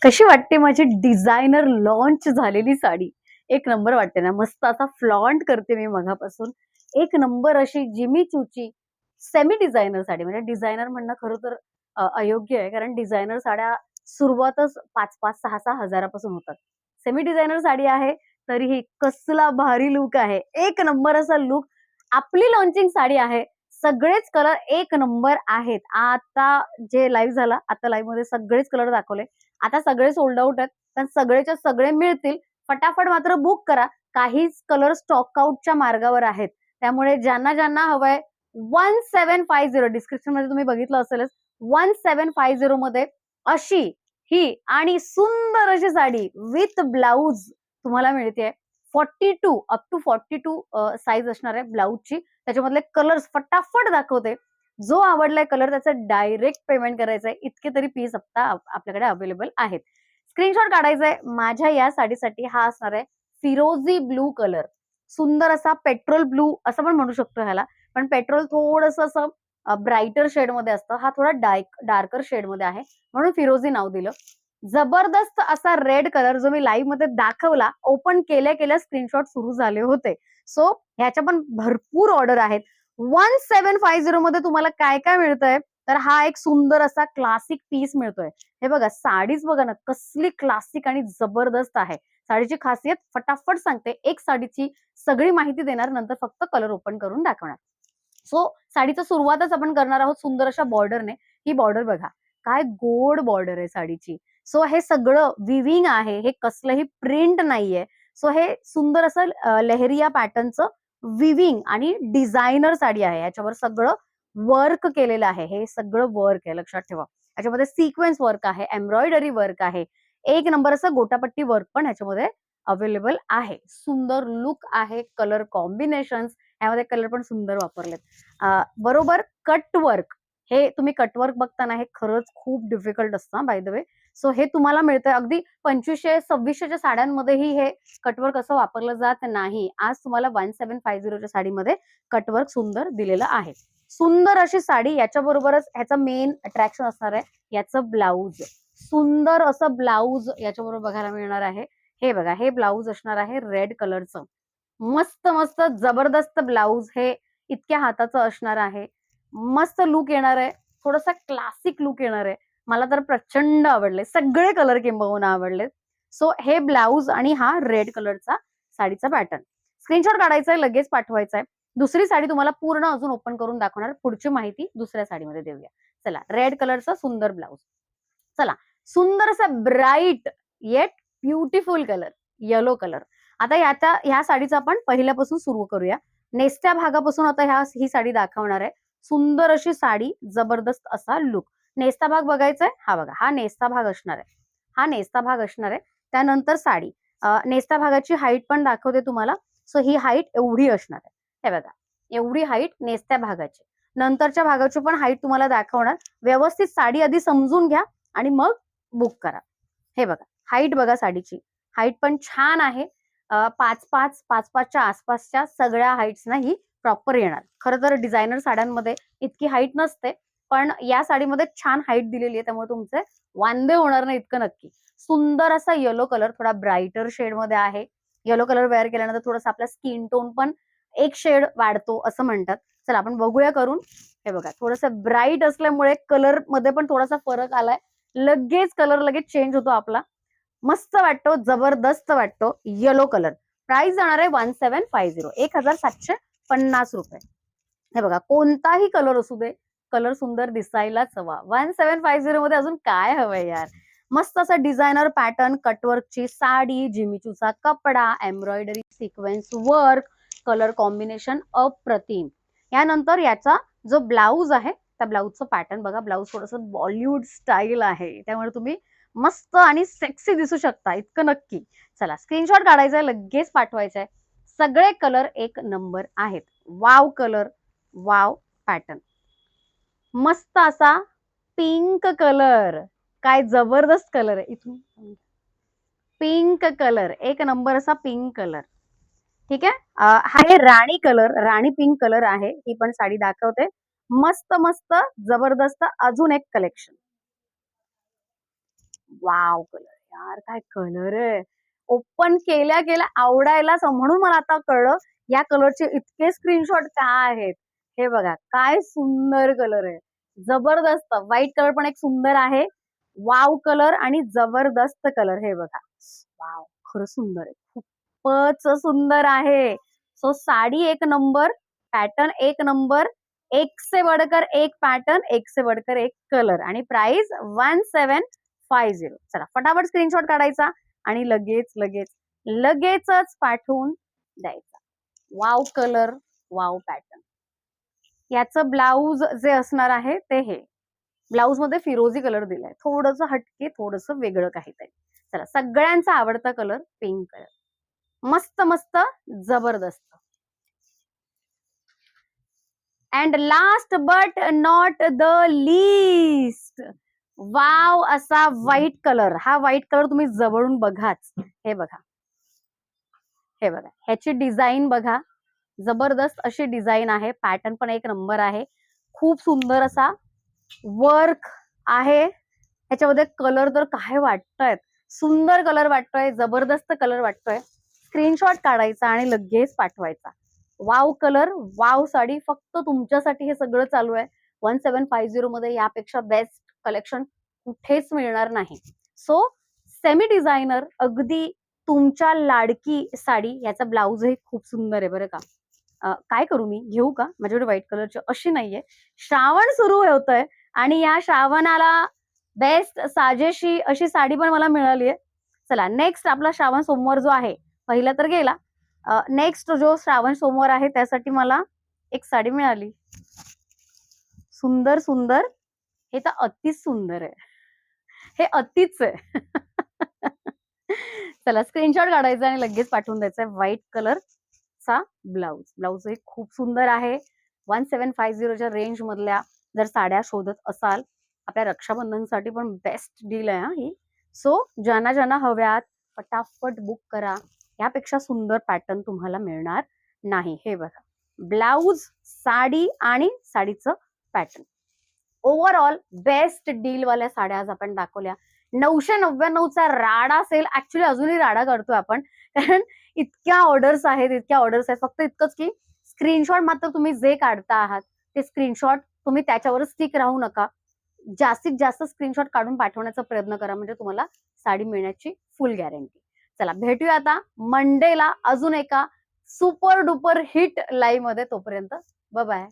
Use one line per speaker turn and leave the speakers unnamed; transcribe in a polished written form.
कशी वाटते माझी डिझायनर लॉन्च झालेली साडी? एक नंबर वाटते ना, मस्त असा फ्लॉन्ट करते मी मघापासून. एक नंबर अशी जिमी चूची सेमी डिझायनर साडी, म्हणजे डिझायनर म्हणणं खरं तर अयोग्य आहे. कारण डिझायनर साड्या सुरुवातच 5,000, 6,000, 1000 पासून होतात. सेमी डिझायनर साडी आहे, तरीही कसला भारी लूक आहे. एक नंबर असा लूक. आपली लॉन्चिंग साडी आहे. सगळेच कलर एक नंबर आहेत. आता जे लाईव्ह झाला, आता लाईव्हमध्ये सगळेच कलर दाखवले. आता सगळे सोल्ड आउट आहेत. पण सगळेच्या सगळे मिळतील. फटाफट मात्र बुक करा. काहीच कलर स्टॉक आउटच्या मार्गावर आहेत. त्यामुळे ज्यांना हवंय 1750 डिस्क्रिप्शनमध्ये तुम्ही बघितलं असेलच. 1750 मध्ये अशी ही आणि सुंदर अशी साडी विथ ब्लाउज तुम्हाला मिळतेय. 42 अप टू 42 साईज असणार आहे ब्लाउजची. त्याच्यामधले कलर्स फटाफट दाखवते. जो आवडलाय कलर त्याचा डायरेक्ट पेमेंट करायचंय. इतके तरी पीस आता आपल्याकडे अवेलेबल आहेत. स्क्रीनशॉट काढायचाय. माझ्या या साडीसाठी हा असणार आहे फिरोझी ब्लू कलर. सुंदर असा पेट्रोल ब्लू असं पण म्हणू शकतो ह्याला. पण पेट्रोल थोडंसं असं ब्राईटर शेडमध्ये असतं. हा थोडा डार्कर शेडमध्ये आहे. म्हणून फिरोझी नाव दिलं. जबरदस्त असा रेड कलर जो मी लाईव्हमध्ये दाखवला, ओपन केल्या स्क्रीनशॉट सुरू झाले होते. सो ह्याच्या पण भरपूर ऑर्डर आहेत. 1750 मध्ये तुम्हाला काय मिळतंय, तर हा एक सुंदर असा क्लासिक पीस मिळतोय. हे बघा, साडीच बघा ना कसली क्लासिक आणि जबरदस्त आहे. साडीची खासियत फटाफट सांगते. एक साडीची सगळी माहिती देणार, नंतर फक्त कलर ओपन करून दाखवणार. सो साडीचं सुरुवातच आपण करणार आहोत सुंदर अशा बॉर्डरने. ही बॉर्डर बघा, काय गोड बॉर्डर आहे साडीची. सो हे सगळं विविंग आहे. हे कसलंही प्रिंट नाहीये. सो हे सुंदर असं लेहरिया पॅटर्नचं विविंग आणि डिझायनर साडी आहे. याच्यावर सगळं वर्क केलेलं आहे. हे सगळं वर्क आहे, लक्षात ठेवा. याच्यामध्ये सिक्वेन्स वर्क आहे, एम्ब्रॉयडरी वर्क आहे. एक नंबर असं गोटापट्टी वर्क पण ह्याच्यामध्ये अवेलेबल आहे. सुंदर लुक आहे. कलर कॉम्बिनेशन्स यामध्ये कलर पण सुंदर वापरलेत. बरोबर कट वर्क. हे तुम्ही कट वर्क बघताना हे खरंच खूप डिफिकल्ट असतं बाय द वे. सो हे तुम्हाला मिळतंय अगदी 2500-2600च्या साड्यांमध्येही हे कटवर्क असं वापरलं जात नाही. आज तुम्हाला 1750च्या साडीमध्ये कटवर्क सुंदर दिलेलं आहे. सुंदर अशी साडी. याच्याबरोबरच ह्याचं मेन अट्रॅक्शन असणार आहे याचं ब्लाउज. सुंदर असं ब्लाउज याच्याबरोबर बघायला मिळणार आहे. हे बघा, हे ब्लाउज असणार आहे रेड कलरचं. मस्त जबरदस्त ब्लाउज हे इतक्या हाताचं असणार आहे. मस्त लुक येणार आहे. थोडासा क्लासिक लुक येणार आहे. मला तर प्रचंड आवडले. सगळे कलर किंबहुना आवडलेत. सो हे ब्लाउज आणि हा रेड कलरचा साडीचा पॅटर्न. स्क्रीनशॉट काढायचा आहे, लगेच पाठवायचा आहे. दुसरी साडी तुम्हाला पूर्ण अजून ओपन करून दाखवणार. पुढची माहिती दुसऱ्या साडीमध्ये देऊया. चला, रेड कलरचा सुंदर ब्लाउज. चला, सुंदर असा bright eight beautiful colour, yellow colour. आता ह्या साडीचं आपण पहिल्यापासून सुरू करूया. नेसत्या भागापासून आता ही साडी दाखवणार आहे. सुंदर अशी साडी, जबरदस्त असा लुक. नेसता भाग बघायचाय. हा बघा, हा नेसता भाग असणार आहे. हा नेसता भाग असणार आहे. त्यानंतर साडी. नेसता भागाची हाईट पण दाखवते तुम्हाला. सो ही हाईट एवढी असणार आहे. हे बघा, एवढी हाईट नेसत्या भागाची. नंतरच्या भागाची पण हाईट तुम्हाला दाखवणार. व्यवस्थित साडी आधी समजून घ्या आणि मग बुक करा. हे बघा, हाईट बघा साडीची. हाईट पण छान आहे. 5'5", 5'5"च्या आसपासच्या सगळ्या हाईट्सना ही प्रॉपर येणार. खरं तर डिझायनर साड्यांमध्ये इतकी हाईट नसते. पण या साडीमध्ये छान हाईट दिलेली आहे. त्यामुळे तुमचे वांदे होणार नाही इतकं नक्की. सुंदर असा येलो कलर, थोडा ब्राईटर शेडमध्ये आहे. येलो कलर वेअर केल्यानंतर थोडासा आपला स्किन टोन पण एक शेड वाढतो असं म्हणतात. चला आपण बघूया करून. हे बघा, थोडंसं ब्राईट असल्यामुळे कलर मध्ये पण थोडासा फरक आलाय. लगेच कलर लगेच चेंज होतो आपला. मस्त वाटतो, जबरदस्त वाटतो. Yellow colour. प्राइस जाणार आहे 1750, ₹1750. हे बघा, कोणताही कलर असू दे, कलर सुंदर दिसायलाच हवा. 1750 मध्ये अजून काय हवंय यार. मस्त असा डिझायनर पॅटर्न, कटवर्कची साडी, जिमीचूचा कपडा, embroidery sequence work, colour combination अप्रतिम. यानंतर याचा जो ब्लाउज आहे, त्या ब्लाउजचं पॅटर्न बघा. ब्लाउज थोडंसं बॉलिवूड स्टाईल आहे. त्यामुळे तुम्ही मस्त आणि सेक्सी दिसू शकता, इतकं नक्की. चला, स्क्रीनशॉट काढायचा आहे, लगेच पाठवायचा आहे. सगळे कलर एक नंबर आहेत. Wow colour, wow pattern. मस्त असा पिंक कलर. काय जबरदस्त कलर आहे. इथून पिंक कलर, एक नंबर असा पिंक कलर. ठीक आहे. हा आहे राणी कलर, राणी पिंक कलर आहे. ही पण साडी दाखवते. मस्त जबरदस्त अजून एक कलेक्शन. वाव कलर, यार काय कलर आहे. ओपन केल्या केल्या आवडायलाच, म्हणून मला आता कळलं या कलरचे इतके स्क्रीनशॉट का आहेत. हे बघा काय सुंदर कलर आहे. जबरदस्त व्हाईट कलर पण एक सुंदर आहे. वाव कलर आणि जबरदस्त कलर हे बघा. वाव खरं सुंदर आहे. खूपच सुंदर आहे. सो साडी एक नंबर, पॅटर्न एक नंबर, एक से बढ़कर एक पॅटर्न, एक से बढ़कर एक कलर आणि प्राइस 1750. चला फटाफट स्क्रीनशॉट काढायचा आणि लगेच लगेच लगेचच पाठवून द्यायचा. Wow colour, wow pattern. याचं ब्लाऊज जे असणार आहे ते हे. ब्लाऊज मध्ये फिरोजी कलर दिलाय. थोडंसं हटके, थोडंसं वेगळं काहीतरी. चला सगळ्यांचा आवडता कलर पिंक कलर. मस्त मस्त जबरदस्त. And last but not the least, wow असा व्हाईट कलर. हा व्हाईट कलर तुम्ही जवळून बघाच. हे बघा, हे बघा ह्याची डिझाईन बघा. जबरदस्त अशी डिझाईन आहे. पॅटर्न पण एक नंबर आहे. खूप सुंदर असा वर्क आहे. ह्याच्यामध्ये कलर तर काय वाटतोय, सुंदर कलर वाटतोय, जबरदस्त कलर वाटतोय. स्क्रीनशॉट काढायचा आणि लगेच पाठवायचा. वाव कलर, वाव साडी, फक्त तुमच्यासाठी हे सगळं चालू आहे. 1750 मध्ये यापेक्षा बेस्ट कलेक्शन कुठेच मिळणार नाही. सो सेमी डिझायनर अगदी तुमच्या लाडकी साडी. याचा ब्लाऊजही खूप सुंदर आहे बरं का. काय करू मी, घेऊ का? माझ्याकडे व्हाईट कलरची अशी नाहीये. श्रावण सुरू होतोय आणि या श्रावणाला बेस्ट साजेशी अशी साडी पण मला मिळाली आहे. चला नेक्स्ट आपला श्रावण सोमवार जो आहे, पहिला तर गेला. नेक्स्ट जो श्रावण सोमवार आहे त्यासाठी मला एक साडी मिळाली. सुंदर सुंदर. हे तर अतिच सुंदर आहे. हे अतिच आहे. चला स्क्रीनशॉट काढायचा आणि लगेच पाठवून द्यायचा. व्हाईट कलर चा ब्लाऊज. ब्लाऊज हे खूप सुंदर आहे. 1750च्या रेंज मधल्या जर साड्या शोधत असाल, आपल्या रक्षाबंधनसाठी पण बेस्ट डील आहे ही. सो ज्यांना ज्यांना हव्यात फटाफट बुक करा. यापेक्षा सुंदर पॅटर्न तुम्हाला मिळणार नाही. हे बघा ब्लाऊज, साडी आणि साडीचं पॅटर्न. ओव्हरऑल बेस्ट डील वाल्या साड्या आज आपण दाखवल्या. 999चा राडा सेल. ऍक्च्युली अजूनही राडा करतोय आपण, कारण इतक्या ऑर्डर्स आहेत, इतक्या ऑर्डर्स आहेत. फक्त इतकंच की स्क्रीनशॉट मात्र तुम्ही जे काढता आहात ते स्क्रीनशॉट तुम्ही त्याच्यावर स्टिक राहू नका. जास्तीत जास्त स्क्रीनशॉट काढून पाठवण्याचा प्रयत्न करा, म्हणजे तुम्हाला साडी मिळण्याची फुल गॅरंटी. चला भेटूया आता मंडेला अजून एका सुपर डुपर हिट लाईव्ह मध्ये. तोपर्यंत बाय बाय.